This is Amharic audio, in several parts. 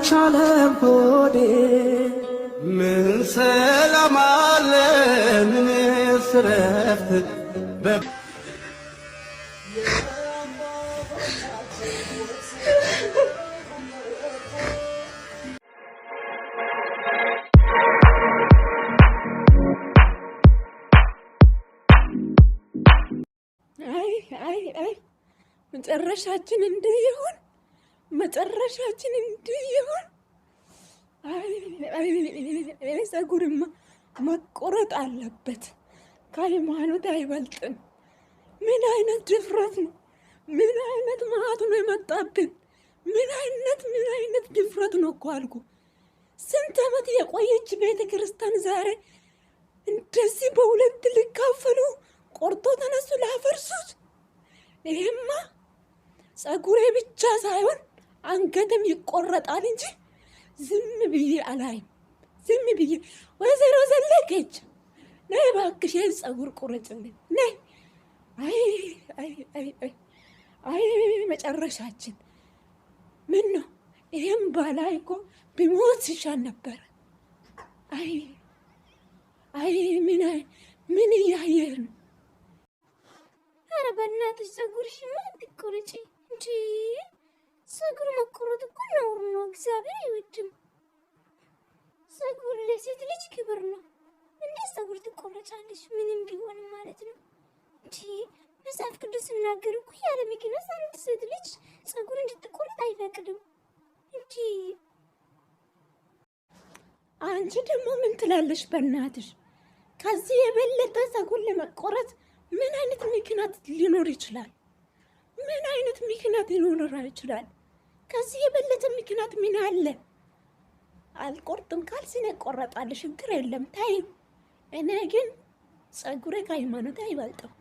አልቻለም ሆዴ ምን ሰላም አለ ምን ስረፍት መጨረሻችን እንዲህ ይሁን መጨረሻችን እንዲህ ይሁን። ፀጉርማ መቆረጥ አለበት። ከሃይማኖት አይበልጥም። ምን አይነት ድፍረት ነው? ምን አይነት መዓት ነው የመጣብን? ምን አይነት ድፍረት ነው እኮ አልኩ። ስንት ዓመት የቆየች ቤተ ክርስቲያን ዛሬ እንደዚህ በሁለት ሊካፈሉ ቆርጦ ተነሱ ላፈርሱት። ይሄማ ፀጉሬ ብቻ ሳይሆን አንገትም ይቆረጣል እንጂ ዝም ብዬ አላይም። ዝም ብዬ ወይዘሮ ዘለቀች ነይ እባክሽ ፀጉር ቁረጭልኝ ነይ። አይ መጨረሻችን ምን ነው? ይሄም ባላይ እኮ ቢሞት ይሻል ነበር። ምን እያየህ ነው? ኧረ በእናትሽ ፀጉርሽማ አትቆረጪ እንጂ ፀጉር መቆረጥ እኮ ነውር ነው። እግዚአብሔር አይወድም። ፀጉር ለሴት ልጅ ክብር ነው። እንዴት ፀጉር ትቆረጫለሽ? ምንም ቢሆን ማለት ነው እንጂ መጽሐፍ ቅዱስ ሲናገር እኮ ያለ ምክንያት አንድ ሴት ልጅ ፀጉር እንድትቆረጥ አይፈቅድም እንጂ። አንቺ ደግሞ ምን ትላለሽ? በእናትሽ ከዚህ የበለጠ ፀጉር ለመቆረጥ ምን አይነት ምክንያት ሊኖር ይችላል? ምን አይነት ምክንያት ሊኖር ይችላል? ከዚህ የበለጠ ምክንያት ምን አለ? አልቆርጥም ካልሲኔ እቆረጣለሁ፣ ችግር የለም ታይ። እኔ ግን ፀጉሬ ከሃይማኖት አይበልጥም።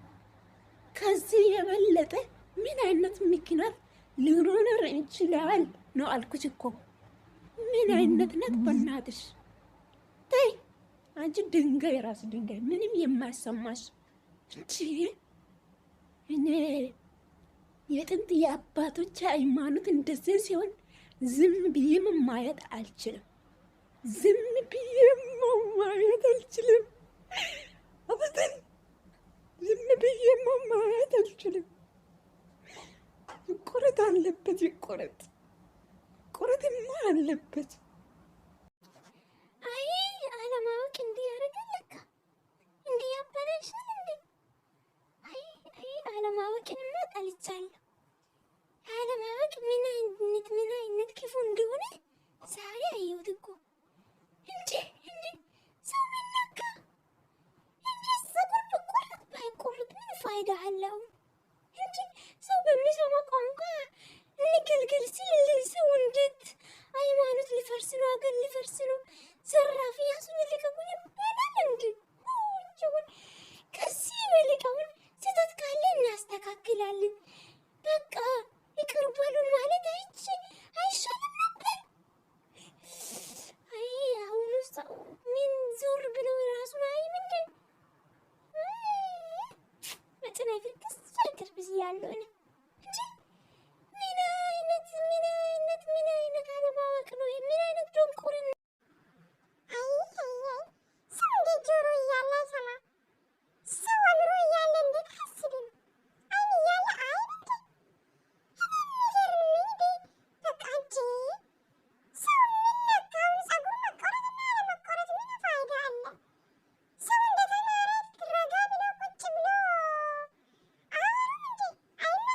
ከዚህ የበለጠ ምን አይነት ምክንያት ሊኖር ይችላል ነው አልኩሽ እኮ። ምን አይነት ነት በእናትሽ ታይ። አንቺ ድንጋይ ራስ ድንጋይ ምንም የማይሰማሽ እንጂ እኔ የጥንት የአባቶች ሃይማኖት እንደዚህ ሲሆን ዝም ብዬ ማየት አልችልም። ዝም ብዬ ማየት አልችልም። አበደን ዝም ብዬ ማየት አልችልም። ይቆረጥ አለበት፣ ይቆረጥ ቆረጥማ አለበት። አይ አለማወቅ እንዲህ ያደርጋል ለካ እንዲህ ያባላሻል እንዴ? አይ አለማወቅንማ ጠልቻለሁ። አለማወቅ ምን አይነት ክፉ እንደሆነ ዛሬ አየሁት እኮ። እንዴ ሰው ሚነካ እንዴ ፀጉር ቢቆረጥ ባይቆረጥ ምን ፋይዳ አለው? እንዴ ሰው በሚሰማ ቋንቋ ንግግር ሲል ሰው እንዴት ሃይማኖት ሊፈርስ ነው? ሀገር ሊፈርስ ነው? ዘራፊ ያሱን ልቀቁን ይባላል እንዴ? ከዚህ በልቀውን ስህተት ካለ እናስተካክላለን። በቃ ይቅር በሉን ማለት አይሻልም ነበር? አይ አሁን ሰው ምን ዞር ብለው ራሱን አይ ምንድን መጥናይ ፍርክስ ፍርክር ብያለሁ እኔ እንጂ ምን አይነት አለማወቅ ነው? ምን አይነት ዶንቆርን ሰው እንደ ጆሮ እያለ ሰማ ሰው አምሮ እያለ እንዴት አስብም አይን እያለ አይንድ በቃ እንጂ ሰው የሚነካውን ፀጉር መቆረጥና ያለመቆረጥ ምን ፋይዳ አለ? ሰው እንደተማረ ረጋ ብሎ ቁጭ ብሎ አወሩም እንዴ? አይማርም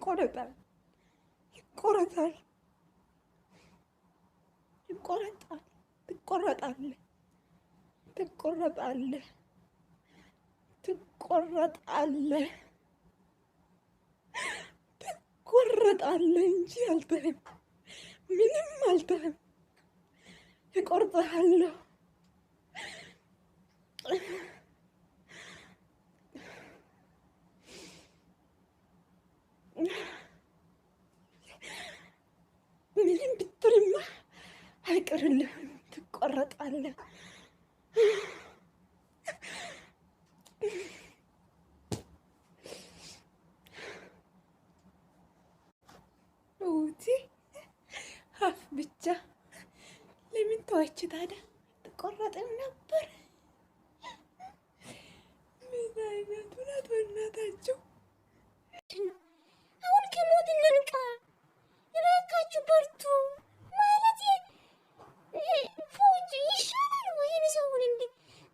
ይቆረጣል፣ ይቆረጣል፣ ይቆረጣል። ትቆረጣለህ፣ ትቆረጣለህ፣ ትቆረጣለህ፣ ትቆረጣለህ እንጂ አልተህም፣ ምንም አልተህም። እቆርጥሃለሁ። ምንም ብትልማ አይቀርልህም፣ ትቆረጣለህ። ውቲ አፍ ብቻ ለምን ተወች ታዲያ? ትቆረጥም ነበር። ምን አይነቱ ናት በእናታችሁ? አሁን ከሞት እንንቃ እባካችሁ፣ በርቱ ማለት ፎጅ ይሻላል ወይ? ሰውን እንዲ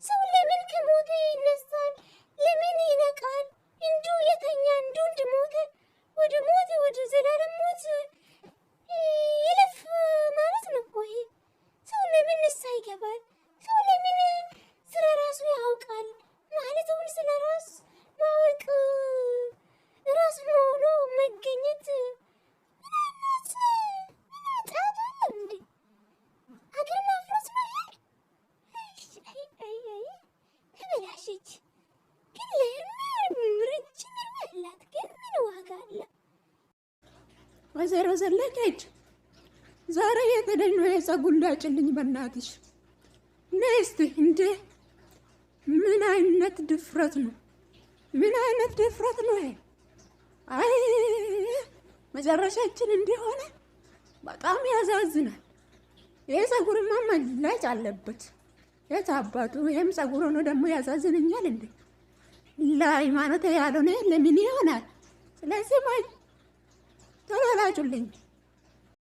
ሰው ለምን ከሞተ ይነሳል? ለምን ይነቃል? እንዱ የተኛ እንዱ እንደሞተ ወደ ሞት ወደ ዘላለም ሞት ይለፍ ማለት ነው ወይ? ሰው ለምን ንስሐ ይገባል? ሰው ለምን ስለ ራሱ ያውቃል? ማለት አሁን ስለ ራስ ማወቅ ራስ ሆኖ መገኘት ምናምን ጣጣ እንዴ? አገር ማፍረስ ነው ይሄ? አይ ተበላሸች። ግን ረጅም አላት፣ ግን ምን ዋጋ አለ? ወይዘሮ ዘለቀች ዛሬ የተደኝ ነው የፀጉር ላጭልኝ በእናትሽ ነይ እስቲ። እንዴ ምን አይነት ድፍረት ነው? ምን አይነት ድፍረት ነው ይሄ? አይ መጨረሻችን እንዲሆነ በጣም ያዛዝናል። ይሄ ፀጉርማ መላጭ አለበት። የት አባቱ ይሄም ፀጉር ሆኖ ደግሞ ያዛዝንኛል እንዴ? ለሃይማኖት ያልሆነ ለምን ይሆናል? ስለዚህ ቶሎ ላጩልኝ።